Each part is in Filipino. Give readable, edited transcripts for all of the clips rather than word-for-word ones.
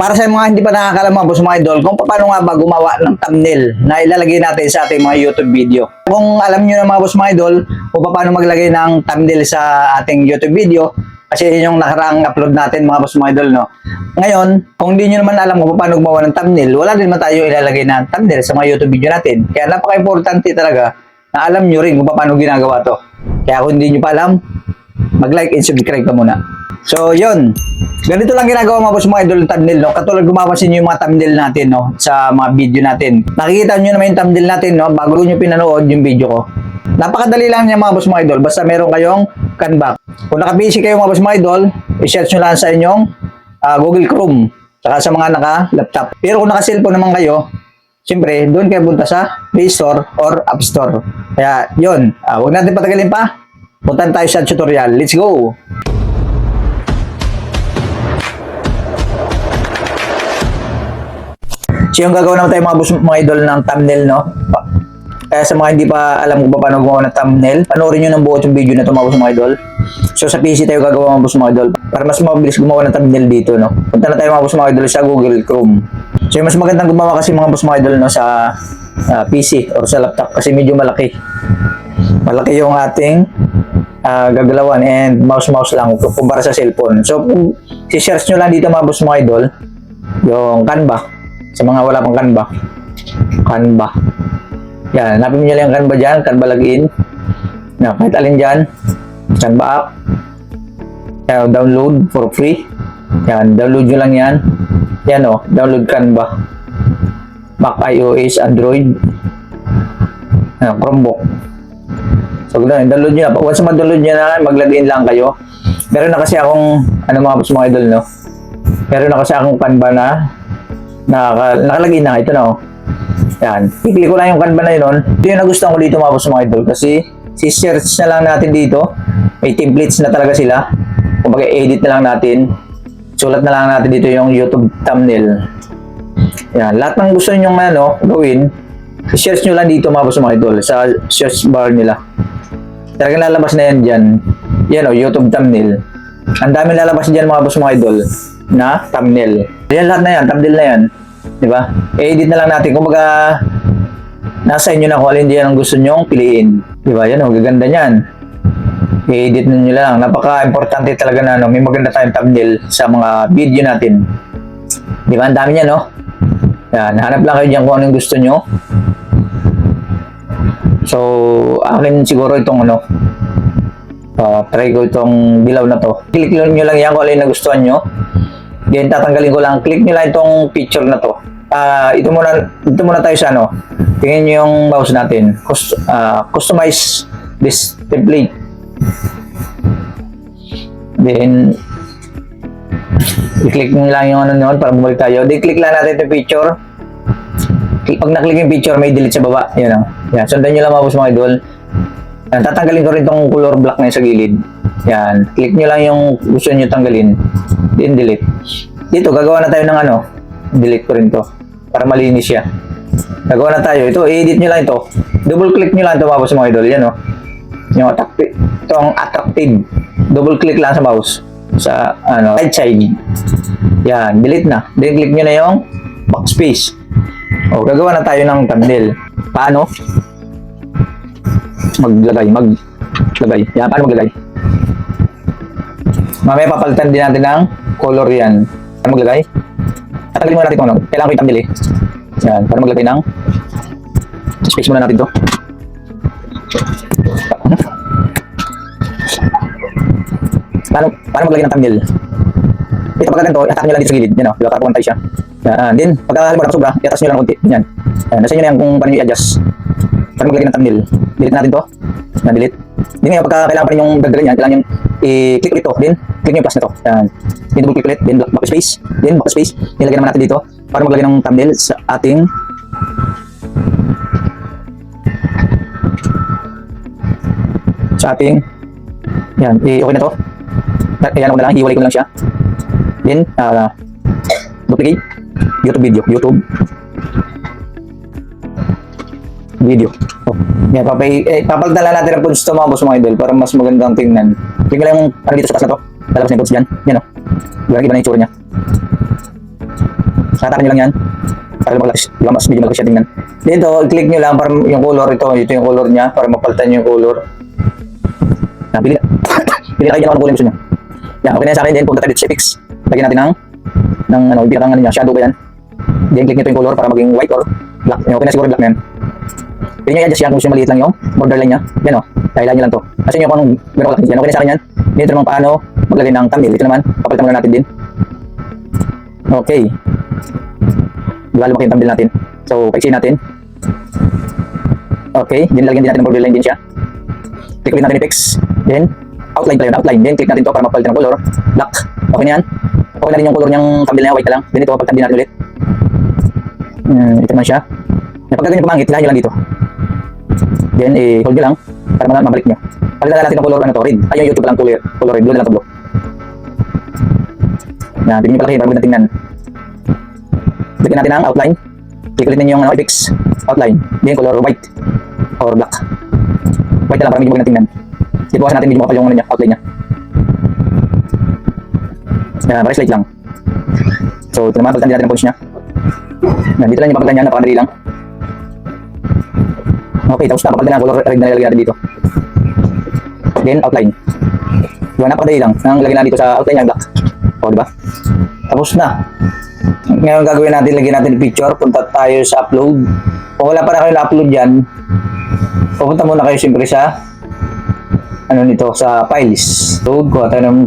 Para sa mga hindi pa nakakalam mga boss mga idol, kung paano nga ba gumawa ng thumbnail na ilalagay natin sa ating mga YouTube video. Kung alam nyo na mga boss mga idol, kung paano maglagay ng thumbnail sa ating YouTube video, kasi yun yung nakaraang upload natin mga boss mga idol, no? Ngayon, kung hindi nyo naman alam kung paano gumawa ng thumbnail, wala din naman tayo ilalagay na thumbnail sa mga YouTube video natin. Kaya napaka-importante talaga na alam nyo rin kung paano ginagawa to. Kaya kung hindi nyo pa alam, mag-like and subscribe ka muna. So, yun. Ganito lang ginagawa mga boss mga idol ng thumbnail, no? Katulad gumawasin nyo yung mga thumbnail natin, no? Sa mga video natin. Nakikita nyo naman yung thumbnail natin, no? Bago nyo pinanood yung video ko. Napakadali lang niya mga boss mga idol. Basta meron kayong Canva. Kung naka-PC kayo mga boss mga idol, i-search nyo lang sa inyong Google Chrome. Saka sa mga naka-laptop. Pero kung naka-cellphone naman kayo, siyempre, doon kayo punta sa Play Store or App Store. Kaya, yun. Huwag natin patagalin pa. Puntan tayo sa tutorial. Let's go! So yung gagawin naman tayo mga boss mga idol ng thumbnail, no? Kaya sa mga hindi pa alam kung paano gumawa ng thumbnail, panoorin nyo ng buo yung video na ito mga boss mga idol. So sa PC tayo gagawa mga boss mga idol para mas mabilis gumawa ng thumbnail dito, no? Punta na tayo mga boss mga idol sa Google Chrome. So yung mas magandang gumawa kasi mga boss mga idol, no, sa PC or sa laptop kasi medyo malaki. Malaki yung ating gagalawan and mouse lang kumpara sa cellphone. So kung si-search nyo lang dito mga boss mga idol, yung Canva. Sa mga wala pang Canva. Yan, hanapin nyo lang yung Canva dyan, Canva login. Yan, kahit alin dyan. Canva app. Yan, download for free. Yan, download nyo lang yan. Yan o, download Canva. Mac, iOS, Android. Yan, Chromebook. So, download nyo na. Once ma-download nyo na, mag-login lang kayo. Meron na kasi akong, mga idol, no? Meron na kasi akong Canva na nakalagay na, ito na oh. Yan, i-click ko lang yung Canva na yun. Ito yung nagustuhan ko dito mga idol kasi si-search na lang natin dito. May templates na talaga sila. Kung edit na lang natin, sulat na lang natin dito yung YouTube thumbnail. Yan, lahat ng gusto nyo gawin, i-search nyo lang dito mga idol sa search bar nila. Talagang lalabas na yan dyan. Yan oh, YouTube thumbnail. Ang dami lalabas dyan mga idol na thumbnail. Yan lahat na yan, thumbnail na yan. Diba? I-edit na lang natin. Kumbaga, nasa inyo na kung alin diyan ang gusto nyong piliin. Diba? Yan, magaganda niyan. I-edit nyo lang. Napaka-importante talaga na may maganda tayong thumbnail sa mga video natin. Diba? Ang dami niya, no? Yan, hanap lang kayo dyan kung anong gusto nyo. So, akin siguro itong try ko itong dilaw na to. Click nyo lang yan kung alin na gustuhan nyo. Then tatanggalin ko lang, click nyo lang itong picture na to. Ito muna tayo sa tingnan nyo yung mouse natin. Customize this template. Then i-click nyo lang yung yun para bumalik tayo. Then click lang natin itong picture. Pag na-click yung picture, may delete sa baba. Yan. Sundan nyo lang mga idol. Tatanggalin ko rin itong color black na yung sa gilid. Yan. Click nyo lang yung gusto nyo tanggalin. Then delete. Dito, gagawa na tayo ng delete ko rin to. Para malinis siya. Gagawa na tayo. Ito, i-edit nyo lang ito. Double click nyo lang ito mga idol. Yan o. Yung attractive. Ito ang attractive. Double click lang sa mouse. Sa, right side. Yan. Delete na. Then click nyo na yung backspace. O, gagawa na tayo ng thumbnail. Paano? Maglagay. Yan, paano maglagay? Mamaya papalitan din natin ng color yan. Para maglagay. Tatanggalin muna natin kung kailangan ko yung thumbnail eh. Yan, para maglagay ng space muna natin to. Paano maglagay ng thumbnail? Ito pagka ganito, i-attack nyo lang dito sa gilid. Yan o, diba? Para pumunta siya. Yan, then, pagka halimbawa sobra, i-attack nyo lang konti. Yan. Nasa inyo na yan kung paano nyo i-adjust. Para maglagay ng thumbnail. Delete natin to. Yan, delete. Then ngayon, pagka kailangan pa rin yung gagawin yan, kailangan yung i-click ulit to. Then, click nyo yung plus na to. Yan. Then, double click ulit. Then, backspace. Then, backspace. Nilagay naman natin dito para maglagay ng thumbnail sa ating yan. Okay na to. Ayan ako na lang. Hiwalay ko na lang siya. Then, duplicate. YouTube video. Oh. Yan, papalitan lang natin ang fonts to mga idol para mas magandang tingnan. Tingnan lang yung dito sa taas na to. Lalabas na yung fonts dyan. Yan o. Iba na yung itsura niya. Hatakan nyo lang yan. Para mas medyo malaki siya tingnan. Dito, i-click nyo lang para yung color ito yung color niya para mapalitan nyo yung color. Pili na kayo dyan kung ano gusto nyo. Yan, okay na yan sa akin. Then, punta tayo dito sa fix. Lagyan natin ng pinakang ano niya, shadow ba yan. Then, click nyo ito yung color para maging white or black. Okay na siguro black na yan. Pili nyo i-adjust yan kung gusto maliit lang yung borderline niya. Yan o, dahilan nyo lang to. Kasi nyo kung anong gano'n kalaki yan. Okay na sa akin yan. Dito naman paano maglagay ng thumbnail. Dito naman, papalitan muna natin din. Okay. Diba, lumaki yung thumbnail natin. So, paiksin natin. Okay, then lalagyan din natin ng borderline din siya. Click ulit natin yung effects. Then, outline pala yun, outline. Then, click natin to para mapalitan ng color. Black. Okay na yan. Okay na rin yung color niyang thumbnail niya, white na lang. Then, ito, pagtandi natin ulit. Ito naman siya. Pag ganyan pumangit, hilahin nyo lang dito. Then, hold nyo lang para mabalik nyo. Palitan na natin ng color, ano to, red. Ay, yung YouTube lang, color red. Blue na lang to, blue. Yan, tignan nyo palaki, para maganda tingnan. Click natin ang outline. Click ulit ninyo yung effects. Outline. Then, color white. Or black. White na lang para medyo maganda tingnan. Ipuwasan natin medyo makapal yung ano niya, outline niya. Yan, para slate lang. So, ito naman, palitan din natin ang fonts niya. Yan, dito lang yung papalitan niya, napakadali lang. Okay, tapos na, papalitan na color red na nilagay natin dito. Then, outline. Diba, napakadali lang. Nang lagyan natin dito sa outline niya, black. O, diba? Tapos na. Ngayon gagawin natin, lagyan natin yung picture. Punta tayo sa upload. Kung wala pa na kayo na-upload dyan, pupunta muna kayo siyempre sa ano nito, sa files. Load ko tayo ng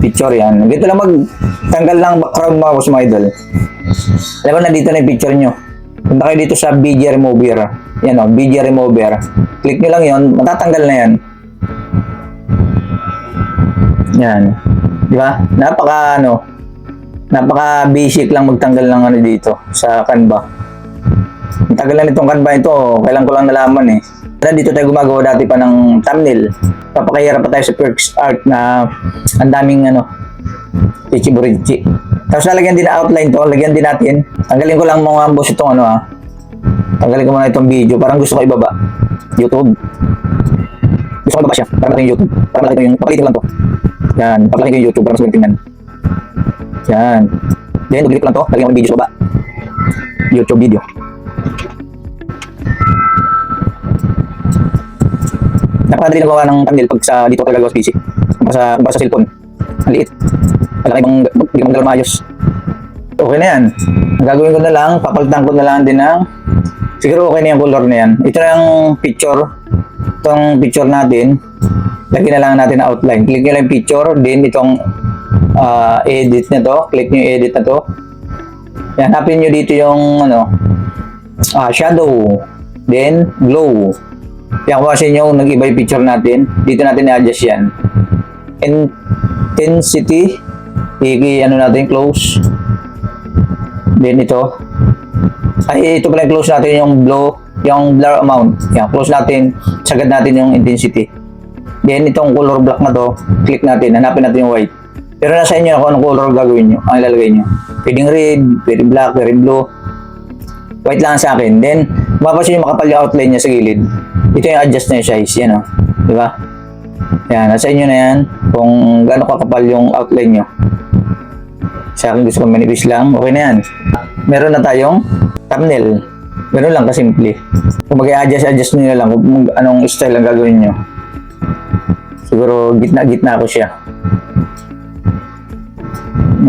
picture yan. Dito lang magtanggal lang background mga boss mga idol. Alam mo na dito na yung picture nyo. Punta kayo dito sa BG Remover. Yan o, BG Remover. Click nyo lang yon, matatanggal na yan. Yan. Di ba? Napaka basic lang magtanggal ng ano dito sa Canva. Ang tagal na nitong Canva ito, kailan ko lang nalaman eh. Dito tayo gumagawa dati pa ng thumbnail. Papakahirap pa tayo sa PerfectArt na ang daming ano, ichi-burichi. Tapos lalagyan din na outline to, lagyan din natin. Tanggalin ko lang mga boss itong ano tanggalin ko muna itong video, parang gusto ko ibaba. YouTube. Gusto ko ibaba siya, para malaki yung YouTube. Para malaki yung, papalitin ko lang to. Yan, papalaki ko yung YouTube para mas maganda tingnan. Yan. Then, mag-click lang to, lagyan ko yung video sa baba. YouTube video. Napakadali na gawa ng thumbnail pag sa dito ka gagawa sa PC. Kung sa cellphone. Ang liit. Malaki bang hindi ka magdala maayos. Okay na yan. Ang gagawin ko na lang, papalitan ko na lang din ng siguro okay na yung color na yan. Ito na yung picture. Itong picture natin. Lagyan na lang natin na outline. Click nyo lang yung picture. Then itong edit na to. Click nyo yung edit na to. Yan, hanapin nyo dito yung shadow. Then glow. Yan, kung kasi nyo nag-iba yung picture natin. Dito natin i-adjust yan. Intensity. Ano natin, close. Then ito. Ay, ito pala close natin yung blur amount. Yan, close natin. Sagad natin yung intensity. Then itong color block na to, click natin. Hanapin natin yung white. Pero nasa inyo kung anong color gagawin nyo. Ang ilalagay nyo. Pwedeng red, pwedeng black, pwedeng blue. White lang sa akin. Then, mapapansin nyo makapal yung outline niya sa gilid. Ito yung adjust na yung size. Yan o. Diba? Yan. Nasa inyo na yan. Kung gaano kakapal yung outline nyo. Sa akin gusto ko manipis lang. Okay na yan. Meron na tayong thumbnail. Meron lang kasimple. Kung mag-adjust nyo lang kung anong style ang gagawin nyo. Siguro gitna ko siya.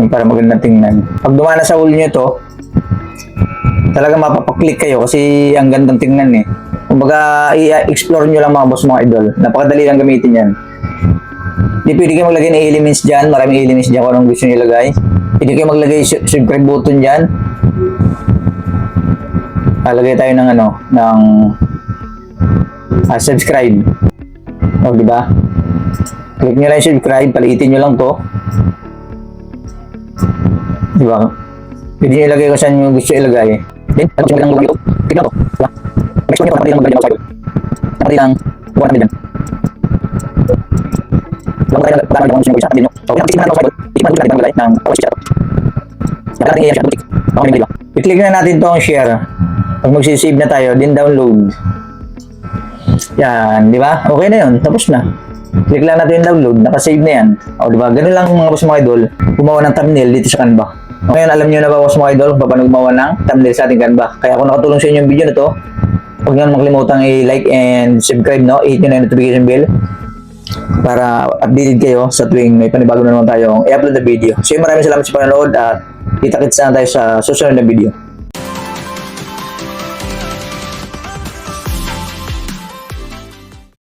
Para magandang tingnan. Pag dumana sa ulo nyo to, talaga mapapaklik kayo kasi ang gandang tingnan eh. Kumbaga, i-explore nyo lang mga boss mga idol. Napakadali lang gamitin yan. Hindi pwede kayo maglagay ng elements dyan. Maraming elements dyan kung anong gusto nyo ilagay. Pwede kayo maglagay subscribe button dyan. Lagay tayo ng subscribe. O, diba? Click nyo lang yung subscribe. Paliitin nyo lang to. Diba? Pwede nyo ilagay kung saan nyo gusto ilagay. Then, ano gusto nyo lang YouTube? Click lang to. Diba? Next one nyo, nakapali lang maglagay ng subscribe. Nakapali lang, buwan namin dyan. Diba tayo nagpapalala kung gusto nyo gawin sa nyo. So, kung nakapisipan natin ng subscribe, isipan natin maglagay ng power share. Nakapala natin i-share. Okay, may diba? I-click na natin itong share. Pag magsisave na tayo, then download. Yan, di ba? Okay na yun, tapos na. Click lang natin yung download, nakasave na yan. O, di ba? Ganun lang mga boss mga idol, gumawa ng thumbnail dito sa Canva. Ngayon, alam nyo na ba mga idol, paano gumawa ng thumbnail sa ating Canva. Kaya kung nakatulong sa inyo yung video na to, huwag nyo makalimutan i-like and subscribe, no? I-hit nyo na yung notification bell para updated kayo sa tuwing may panibago na naman tayong i-upload na video. So, maraming salamat sa panonood at kita-kits na tayo sa susunod na video.